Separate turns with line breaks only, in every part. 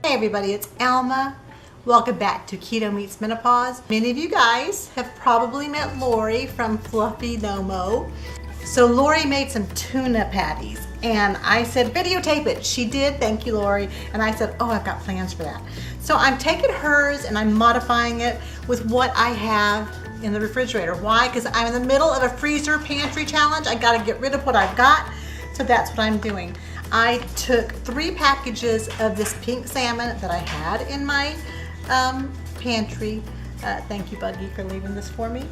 Hey everybody, it's Alma. Welcome back to Keto Meets Menopause. Many of you guys have probably met Lori from Fluffynomo. So Lori made some tuna patties and I said, videotape it. She did, thank you Lori. And I said, oh, I've got plans for that. So I'm taking hers and I'm modifying it with what I have in the refrigerator. Why? Because I'm in the middle of a freezer pantry challenge. I gotta get rid of what I've got. So that's what I'm doing. I took 3 packages of this pink salmon that I had in my pantry. Thank you, Buggy, for leaving this for me.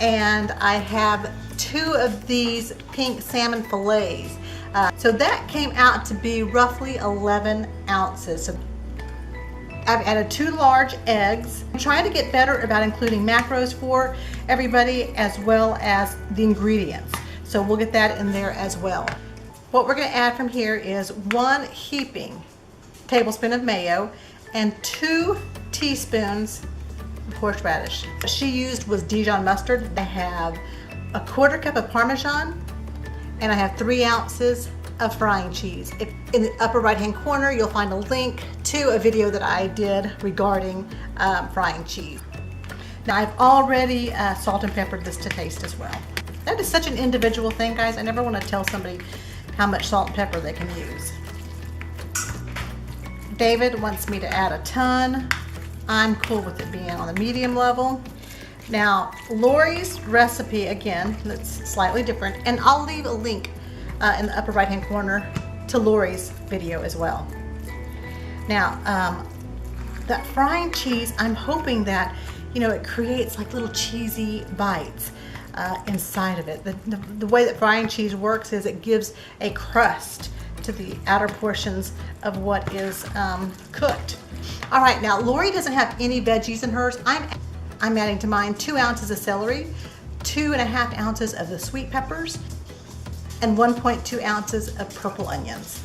And I have 2 of these pink salmon fillets. So that came out to be roughly 11 ounces. So I've added 2 large eggs. I'm trying to get better about including macros for everybody as well as the ingredients. So we'll get that in there as well. What we're going to add from here is 1 heaping tablespoon of mayo and 2 teaspoons of horseradish. What she used was Dijon mustard. I have a 1/4 cup of Parmesan and I have 3 ounces of frying cheese. In the upper right hand corner you'll find a link to a video that I did regarding frying cheese. Now I've already salt and peppered this to taste as well. That is such an individual thing, guys. I never want to tell somebody how much salt and pepper they can use. David wants me to add a ton. I'm cool with it being on the medium level. Now, Lori's recipe, again, that's slightly different, and I'll leave a link in the upper right hand corner to Lori's video as well. Now, that frying cheese, I'm hoping that, you know, it creates like little cheesy bites inside of it. The way that frying cheese works is it gives a crust to the outer portions of what is cooked. All right, now Lori doesn't have any veggies in hers. I'm adding to mine 2 ounces of celery, 2.5 ounces of the sweet peppers, and 1.2 ounces of purple onions.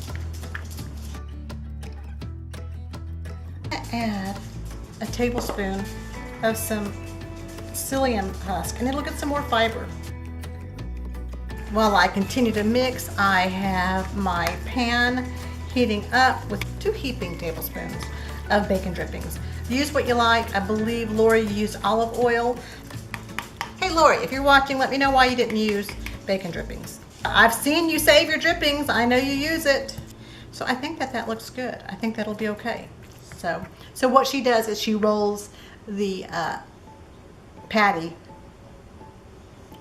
Add a tablespoon of some psyllium husk, and it'll get some more fiber. While I continue to mix, I have my pan heating up with 2 heaping tablespoons of bacon drippings. Use what you like. I believe Lori used olive oil. Hey Lori, if you're watching, let me know why you didn't use bacon drippings. I've seen you save your drippings. I know you use it. So I think that looks good. I think that'll be okay. So what she does is she rolls the patty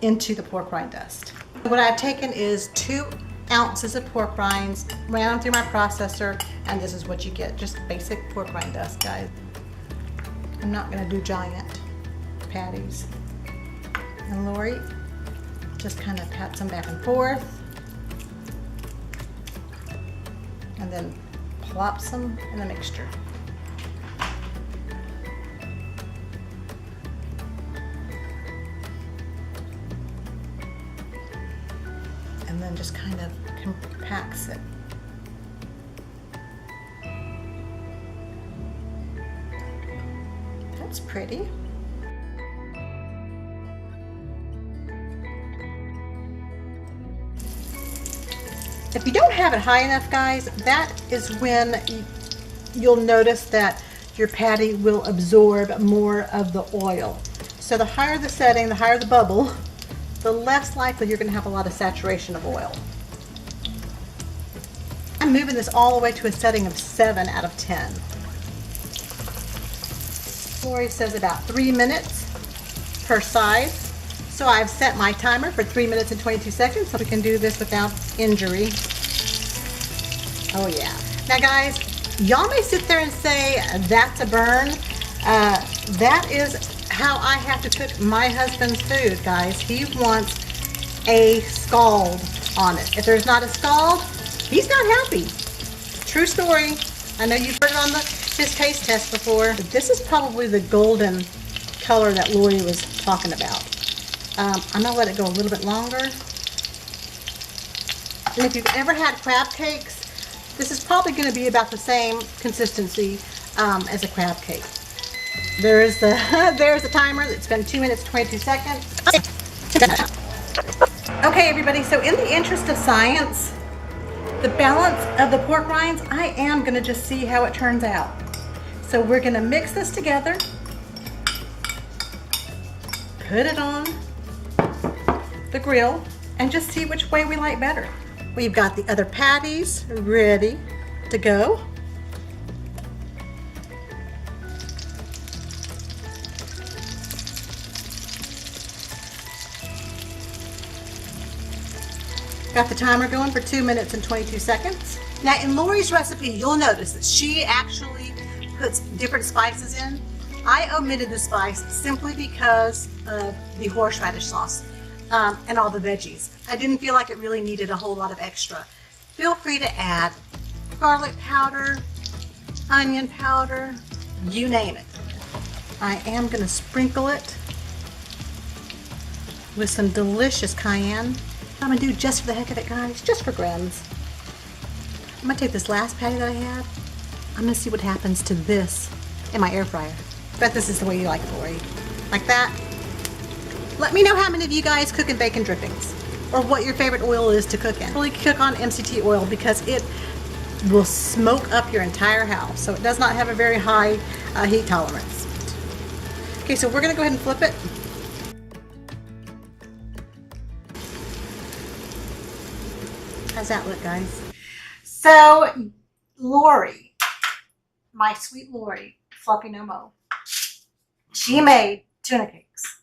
into the pork rind dust. What I've taken is 2 ounces of pork rinds, ran them through my processor, and this is what you get. Just basic pork rind dust, guys. I'm not gonna do giant patties. And Lori just kind of pats them back and forth and then plops them in the mixture. And then just kind of compacts it. That's pretty. If you don't have it high enough, guys, that is when you'll notice that your patty will absorb more of the oil. So the higher the setting, the higher the bubble, the less likely you're going to have a lot of saturation of oil. I'm moving this all the way to a setting of 7 out of 10. Lori says about 3 minutes per side. So I've set my timer for 3 minutes and 22 seconds so we can do this without injury. Oh yeah. Now guys, y'all may sit there and say, that's a burn. That is how I have to cook my husband's food, guys. He wants a scald on it. If there's not a scald, he's not happy. True story. I know you've heard it on his taste test before. This is probably the golden color that Lori was talking about. I'm gonna let it go a little bit longer. And if you've ever had crab cakes, this is probably gonna be about the same consistency as a crab cake. There's the timer. It's been 2 minutes, 22 seconds. Okay, everybody, so in the interest of science, the balance of the pork rinds, I am gonna just see how it turns out. So we're gonna mix this together, put it on the grill, and just see which way we like better. We've got the other patties ready to go. Got the timer going for 2 minutes and 22 seconds. Now in Lori's recipe, you'll notice that she actually puts different spices in. I omitted the spice simply because of the horseradish sauce and all the veggies. I didn't feel like it really needed a whole lot of extra. Feel free to add garlic powder, onion powder, you name it. I am going to sprinkle it with some delicious cayenne. I'm going to do just for the heck of it, guys, just for grins. I'm going to take this last patty that I had. I'm going to see what happens to this in my air fryer. Bet this is the way you like it, Lori. Like that. Let me know how many of you guys cook in bacon drippings, or what your favorite oil is to cook in. Really cook on MCT oil because it will smoke up your entire house. So it does not have a very high heat tolerance. Okay, so we're going to go ahead and flip it. How's that look, guys? So, Lori, my sweet Lori, fluffynomo, she made tuna cakes.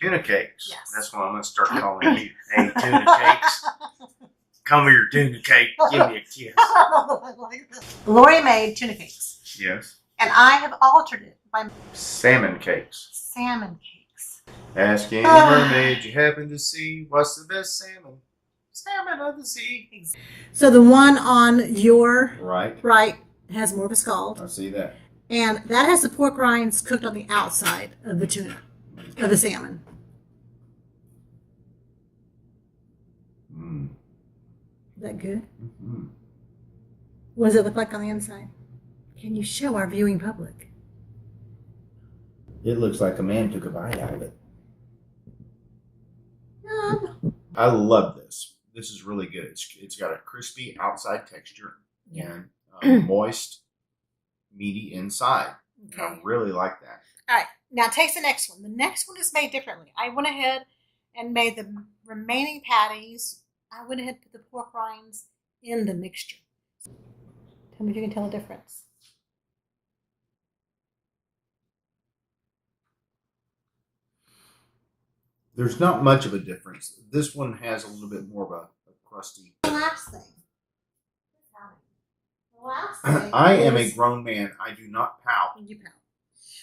Tuna cakes?
Yes.
That's what I'm going to start calling you. Hey, tuna cakes. Come here, tuna cake. Give me a kiss.
Lori made tuna cakes.
Yes.
And I have altered it by
Salmon cakes.
salmon cakes.
Ask any mermaid you happen to see, what's the best salmon? Salmon of the sea.
So the one on your
Right.
right has more of a scald.
I see that.
And that has the pork rinds cooked on the outside of the tuna, of the salmon.
Mm.
Is that good?
Mm-hmm.
What does it look like on the inside? Can you show our viewing public?
It looks like a man took a bite out of it.
Um,
I love this. This is really good. It's got a crispy outside texture and moist, meaty inside.
okay.
And I really like that.
All right, now taste the next one. The next one is made differently. I went ahead and made the remaining patties. I went ahead and put the pork rinds in the mixture. Tell me if you can tell the difference.
There's not much of a difference. This one has a little bit more of a crusty.
The last thing. The last thing
I am a grown man. I do not pout.
You pout.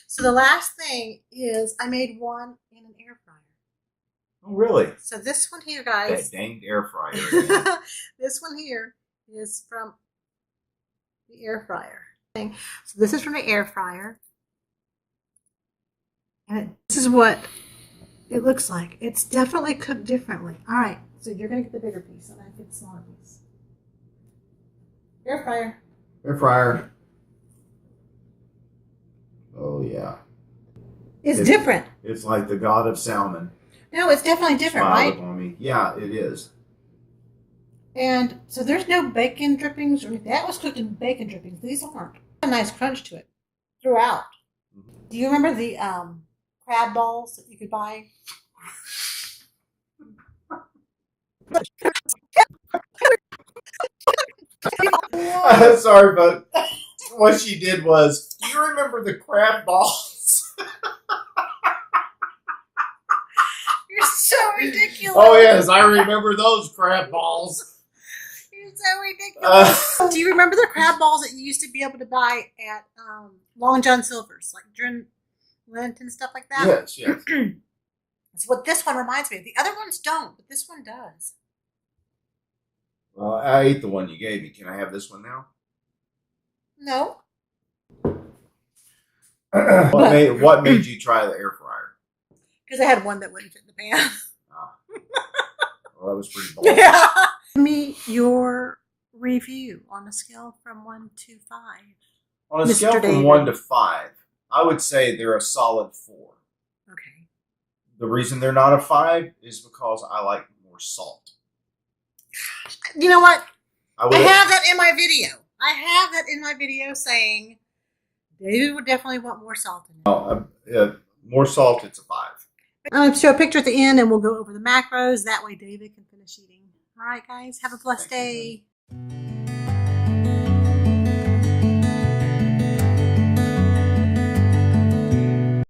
So the last thing is I made one in an air fryer.
Oh, really?
So this one here,
That
guys.
danged air fryer. Again.
This one here is from the air fryer. So this is from the air fryer. And this is what it looks like. It's definitely cooked differently. All right, so you're going to get the bigger piece, and I get the smaller piece. Air fryer.
Air fryer. Oh, yeah.
It's different.
It's like the god of salmon.
No, it's definitely different,
Smiled
right?
upon me. Yeah, it is.
And so there's no bacon drippings or anything. That was cooked in bacon drippings. These aren't. A nice crunch to it throughout.
Mm-hmm.
Do you remember the crab balls that you could buy?
Sorry, but what she did was, do you remember the crab balls?
You're so ridiculous.
Oh, yes, I remember those crab balls.
You're so ridiculous. Do you remember the crab balls that you used to be able to buy at Long John Silver's, like during Lent and stuff like that?
Yes, yes.
That's what this one reminds me of. The other ones don't, but this one does.
Well, I ate the one you gave me. Can I have this one now?
No.
What made you try the air fryer?
Because I had one that wouldn't fit in the pan.
Well, that was pretty bold.
Yeah. Give me your review on a scale from 1 to 5.
On a
Mr.
scale from
David.
1 to 5, I would say they're a solid 4.
Okay.
The reason they're not a 5 is because I like more salt.
You know what?
I
I have that in my video. I have that in my video saying David would definitely want more salt in it.
More salt, it's a 5.
I'm going to show a picture at the end and we'll go over the macros. That way David can finish eating. All right, guys. Have a blessed
Thank you,
day.